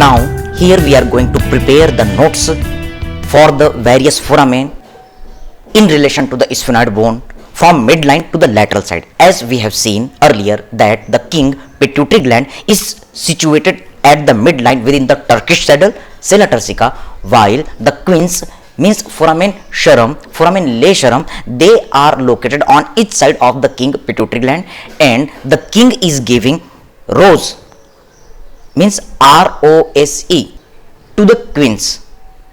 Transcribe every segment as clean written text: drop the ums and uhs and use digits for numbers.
Now here we are going to prepare the notes for the various foramen in relation to the sphenoid bone from midline to the lateral side. As we have seen earlier that the king pituitary gland is situated at the midline within the Turkish saddle, sella turcica, while the queens means foramen sharum, foramen lacerum, they are located on each side of the king pituitary gland, and the king is giving rose means ROSE to the queens.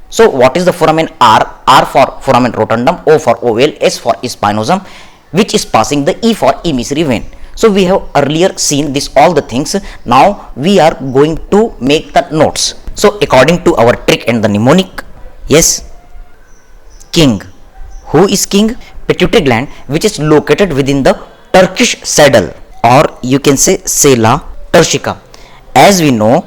So what is the foramen R? R for foramen rotundum, O for oval, S for spinosum, which is passing the E for emissary vein. So we have earlier seen this all the things. Now we are going to make the notes. So according to our trick and the mnemonic, yes, king. Who is king? Pituitary gland, which is located within the Turkish saddle, or you can say sella turcica. As we know,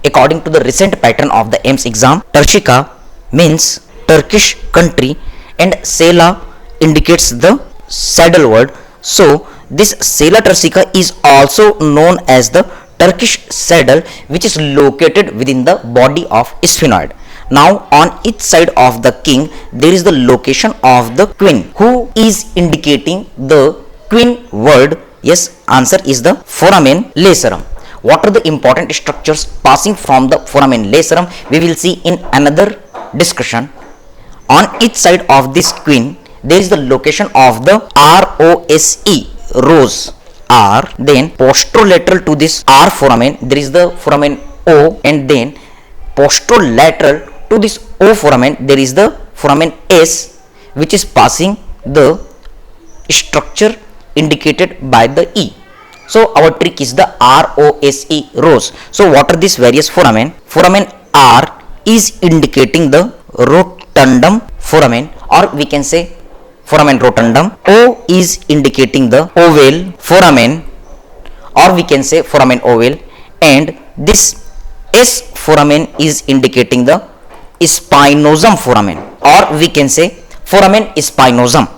according to the recent pattern of the AIIMS exam, turcica means Turkish country and sella indicates the saddle word. So this sella turcica is also known as the Turkish saddle, which is located within the body of sphenoid. Now on each side of the king there is the location of the queen. Who is indicating the queen word? Yes, answer is the foramen lacerum. What are the important structures passing from the foramen lacerum? We will see in another discussion. On each side of this queen there is the location of the ROSE, rose, R. Then posterolateral to this R foramen there is the foramen O, and then posterolateral to this O foramen there is the foramen S, which is passing the structure indicated by the E. So our trick is the ROSE, rose. So what are these various foramen? Foramen R is indicating the rotundum foramen, or we can say foramen rotundum. O is indicating the oval foramen, or we can say foramen oval, and this S foramen is indicating the spinosum foramen, or we can say foramen spinosum.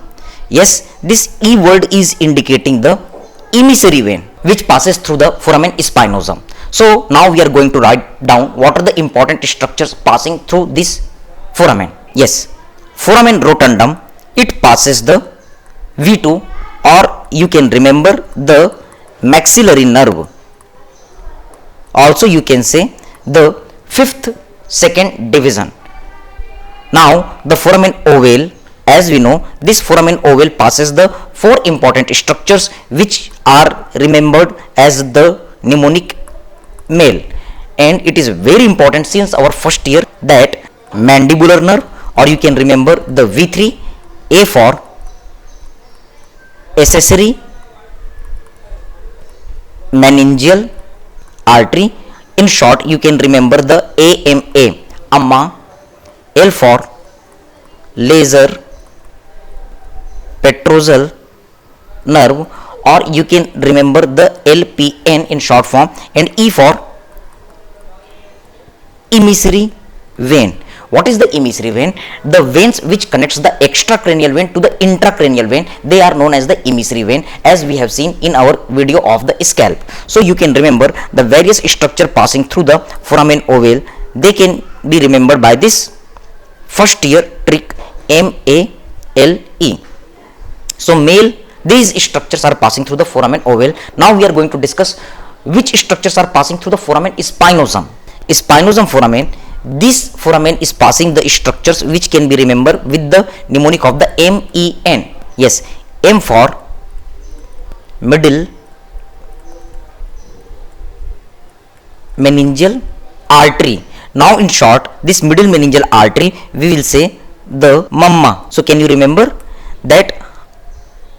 Yes, this E word is indicating the emissary vein which passes through the foramen spinosum. So now we are going to write down what are the important structures passing through this foramen. Yes, foramen rotundum, it passes the V2, or you can remember the maxillary nerve. Also you can say the fifth second division. Now the foramen oval, as we know, this foramen oval passes the four important structures which are remembered as the mnemonic male, and it is very important since our first year that mandibular nerve, or you can remember the V3, A for accessory meningeal artery. In short, you can remember the AMA, amma, L for laser petrosal nerve, or you can remember the LPN in short form, and E for emissary vein. What is the emissary vein? The veins which connects the extracranial vein to the intracranial vein, they are known as the emissary vein, as we have seen in our video of the scalp. So you can remember the various structure passing through the foramen oval. They can be remembered by this first year trick MALE. So male, these structures are passing through the foramen oval. Now we are going to discuss which structures are passing through the foramen spinosum. Spinosum foramen, this foramen is passing the structures which can be remembered with the mnemonic of the MEN. Yes, M for middle meningeal artery. Now in short, this middle meningeal artery we will say the mamma. So can you remember that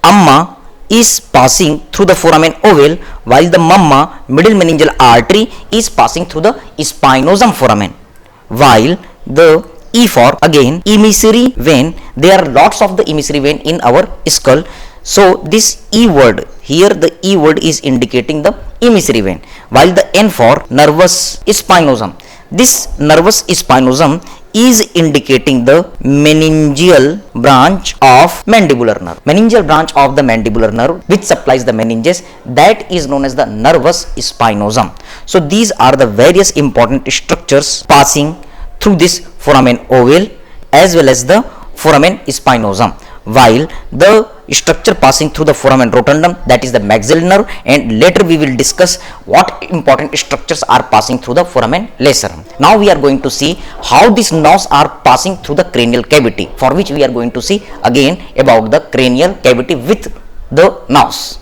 amma is passing through the foramen oval, while the mamma, middle meningeal artery, is passing through the spinosum foramen, while the E for again emissary vein, there are lots of the emissary vein in our skull. So this E word, here the E word is indicating the emissary vein, while the N for nervous spinosum. This nervous spinosum is indicating the meningeal branch of mandibular nerve. Meningeal branch of the mandibular nerve which supplies the meninges, that is known as the nervus spinosum. So these are the various important structures passing through this foramen ovale as well as the foramen spinosum, while the structure passing through the foramen rotundum, that is the maxillary nerve, and later we will discuss what important structures are passing through the foramen lacerum. Now we are going to see how these nerves are passing through the cranial cavity, for which we are going to see again about the cranial cavity with the nerves.